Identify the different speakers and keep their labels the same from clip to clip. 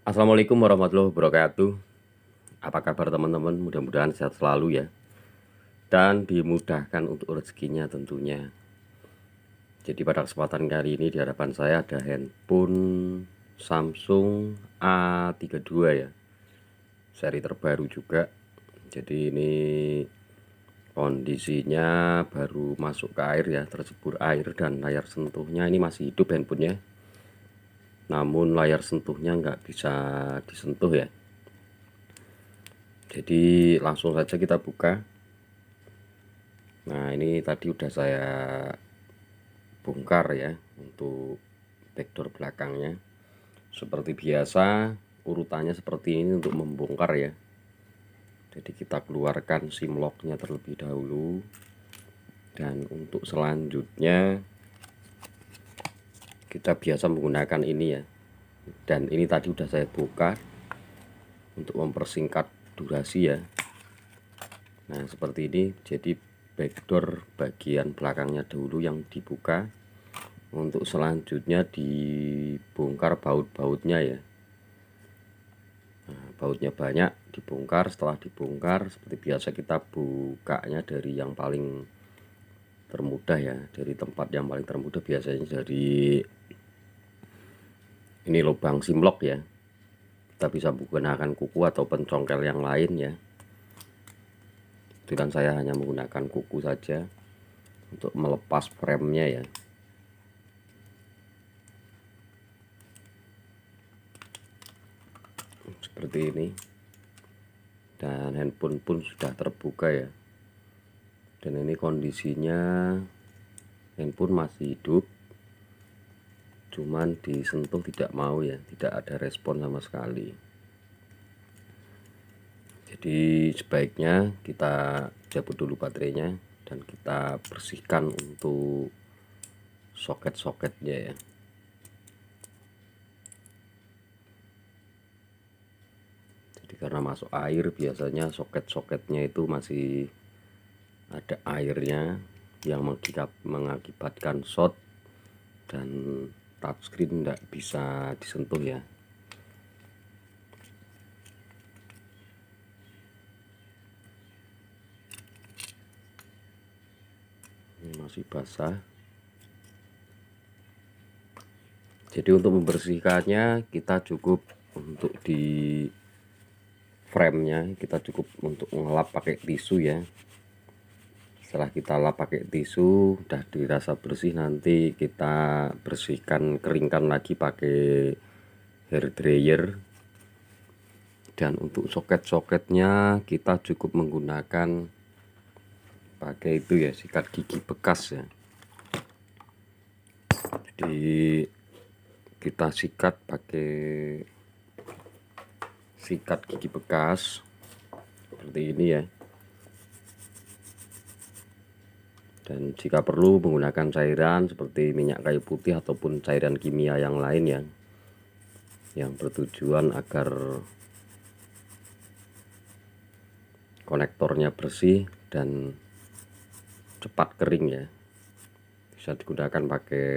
Speaker 1: Assalamualaikum warahmatullahi wabarakatuh. Apa kabar teman-teman? Mudah-mudahan sehat selalu ya. Dan dimudahkan untuk rezekinya tentunya. Jadi pada kesempatan kali ini di hadapan saya ada handphone Samsung A32 ya. Seri terbaru juga. Jadi ini kondisinya baru masuk ke air ya, tercebur air dan layar sentuhnya ini masih hidup handphonenya. Namun layar sentuhnya nggak bisa disentuh ya. Jadi langsung saja kita buka. Nah ini tadi udah saya bongkar ya untuk backdoor belakangnya. Seperti biasa urutannya seperti ini untuk membongkar ya. Jadi kita keluarkan SIM locknya terlebih dahulu. Dan untuk selanjutnya kita biasa menggunakan ini ya. Dan ini tadi udah saya buka untuk mempersingkat durasi ya. Nah seperti ini, jadi backdoor bagian belakangnya dulu yang dibuka. Untuk selanjutnya dibongkar baut-bautnya ya. Nah, bautnya banyak dibongkar. Setelah dibongkar seperti biasa kita bukanya dari yang paling termudah ya, dari tempat yang paling termudah biasanya dari ini lubang SIM lock ya. Kita bisa menggunakan kuku atau pencongkel yang lain ya. Dan saya hanya menggunakan kuku saja untuk melepas framenya ya. Seperti ini. Dan handphone pun sudah terbuka ya. Dan ini kondisinya handphone masih hidup, cuman disentuh tidak mau ya, tidak ada respon sama sekali. Jadi sebaiknya kita cabut dulu baterainya dan kita bersihkan untuk soket-soketnya ya. Jadi karena masuk air biasanya soket-soketnya itu masih ada airnya yang mengakibatkan short dan touchscreen tidak bisa disentuh ya. Ini masih basah. Jadi untuk membersihkannya kita cukup untuk di framenya kita cukup untuk ngelap pakai tisu ya. Setelah kita lap pakai tisu udah dirasa bersih, nanti kita bersihkan, keringkan lagi pakai hair dryer. Dan untuk soket-soketnya kita cukup menggunakan pakai itu ya, sikat gigi bekas ya. Jadi kita sikat pakai sikat gigi bekas seperti ini ya. Dan jika perlu menggunakan cairan seperti minyak kayu putih ataupun cairan kimia yang lain ya, yang bertujuan agar konektornya bersih dan cepat kering ya. Bisa digunakan pakai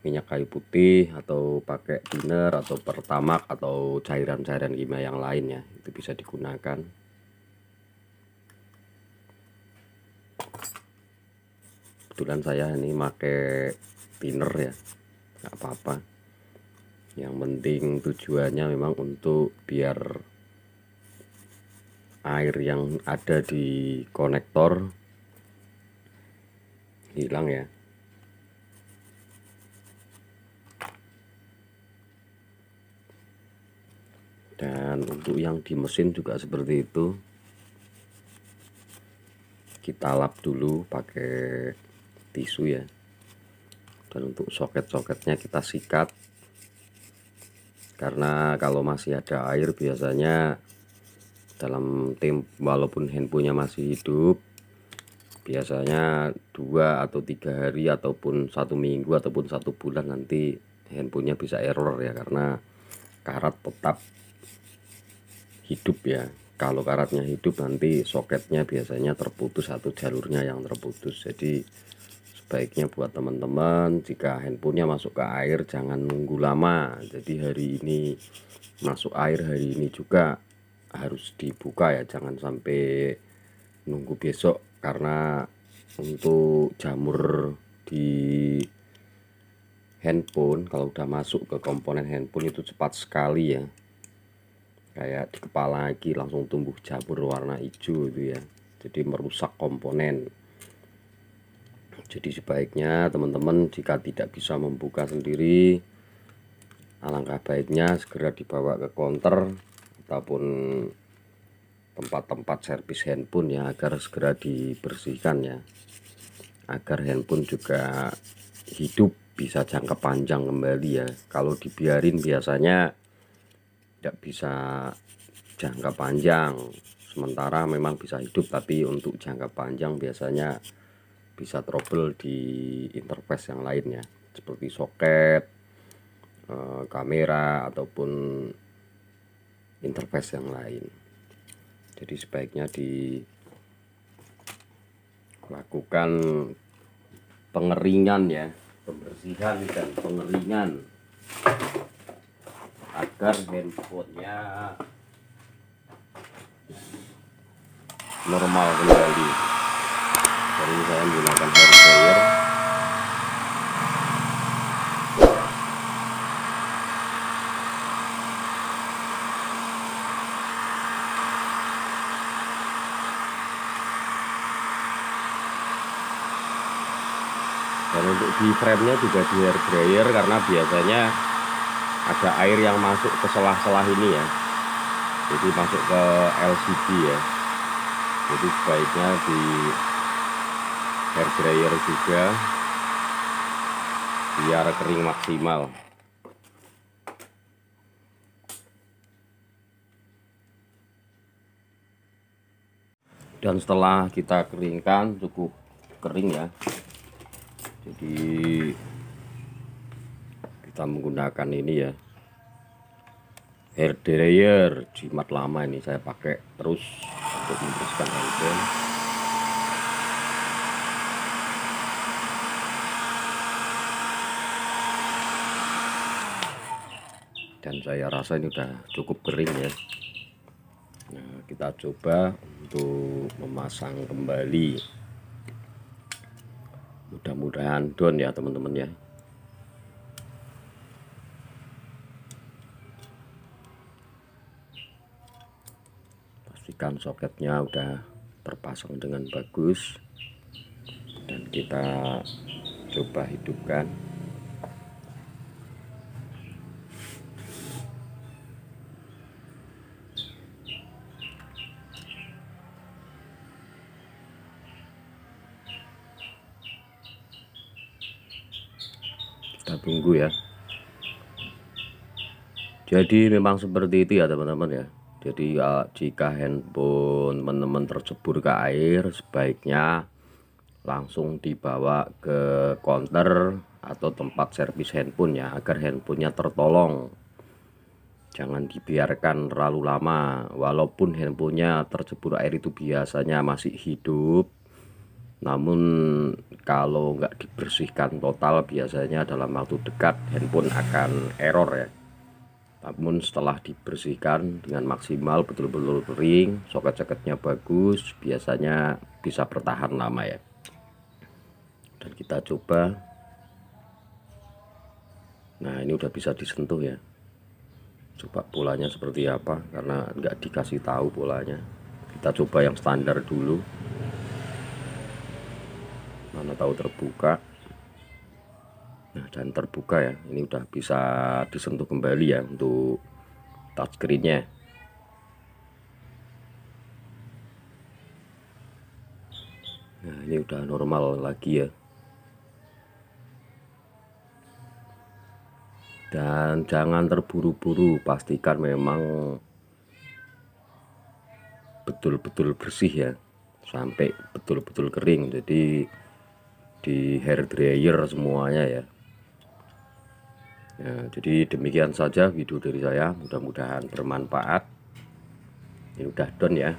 Speaker 1: minyak kayu putih atau pakai thinner atau pertamax atau cairan-cairan kimia yang lain ya, itu bisa digunakan. Kebetulan saya ini pakai thinner ya, nggak apa-apa. Yang penting tujuannya memang untuk biar air yang ada di konektor hilang ya. Dan untuk yang di mesin juga seperti itu, kita lap dulu pakai tisu ya. Dan untuk soket-soketnya kita sikat, karena kalau masih ada air biasanya dalam walaupun handphonenya masih hidup, biasanya 2 atau 3 hari ataupun 1 minggu ataupun 1 bulan nanti handphonenya bisa error ya, karena karat tetap hidup ya. Kalau karatnya hidup nanti soketnya biasanya terputus, satu jalurnya yang terputus. Jadi sebaiknya buat teman-teman, jika handphonenya masuk ke air jangan nunggu lama. Jadi hari ini masuk air, hari ini juga harus dibuka ya, jangan sampai nunggu besok, karena untuk jamur di handphone kalau udah masuk ke komponen handphone itu cepat sekali ya, kayak di kepala lagi langsung tumbuh jamur warna hijau itu ya, jadi merusak komponen. Jadi sebaiknya teman-teman jika tidak bisa membuka sendiri, alangkah baiknya segera dibawa ke counter ataupun tempat-tempat servis handphone ya, agar segera dibersihkan ya, agar handphone juga hidup bisa jangka panjang kembali ya. Kalau dibiarin biasanya tidak bisa jangka panjang, sementara memang bisa hidup, tapi untuk jangka panjang biasanya bisa trouble di interface yang lainnya seperti soket, kamera ataupun interface yang lain. Jadi sebaiknya dilakukan pengeringan ya, pembersihan dan pengeringan agar handphonenya normal kembali. Jadi saya menggunakan hair dryer. Dan untuk di frame-nya juga di hair dryer, karena biasanya ada air yang masuk ke selah-selah ini ya, jadi masuk ke LCD ya. Jadi sebaiknya di hair dryer juga biar kering maksimal. Dan setelah kita keringkan, cukup kering ya, jadi kita menggunakan ini ya, hair dryer jimat lama ini saya pakai terus untuk membersihkan handphone. Dan saya rasa ini udah cukup kering ya. Nah, kita coba untuk memasang kembali, mudah-mudahan down ya teman-teman ya. Pastikan soketnya udah terpasang dengan bagus, dan kita coba hidupkan. Kita tunggu ya. Jadi memang seperti itu ya teman-teman ya. Jadi jika handphone teman-teman tercebur ke air, sebaiknya langsung dibawa ke counter atau tempat servis handphone ya, agar handphonenya tertolong. Jangan dibiarkan terlalu lama. Walaupun handphonenya tercebur air itu biasanya masih hidup, namun kalau nggak dibersihkan total biasanya dalam waktu dekat handphone akan error ya. Namun setelah dibersihkan dengan maksimal, betul-betul kering, soket-soketnya bagus, biasanya bisa bertahan lama ya. Dan kita coba. Nah, ini udah bisa disentuh ya. Coba polanya seperti apa, karena nggak dikasih tahu polanya. Kita coba yang standar dulu. Mana tahu terbuka. Nah, dan terbuka ya, ini udah bisa disentuh kembali ya untuk touchscreen-nya. Nah, ini udah normal lagi ya. Dan jangan terburu-buru, pastikan memang betul-betul bersih ya, sampai betul-betul kering. Jadi di hair dryer semuanya ya. Ya, jadi demikian saja video dari saya, mudah-mudahan bermanfaat. Ini udah done ya.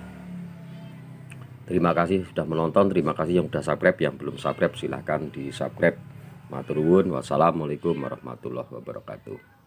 Speaker 1: Terima kasih sudah menonton, terima kasih yang sudah subscribe, yang belum subscribe silahkan di subscribe. Matur nuwun, wassalamualaikum warahmatullahi wabarakatuh.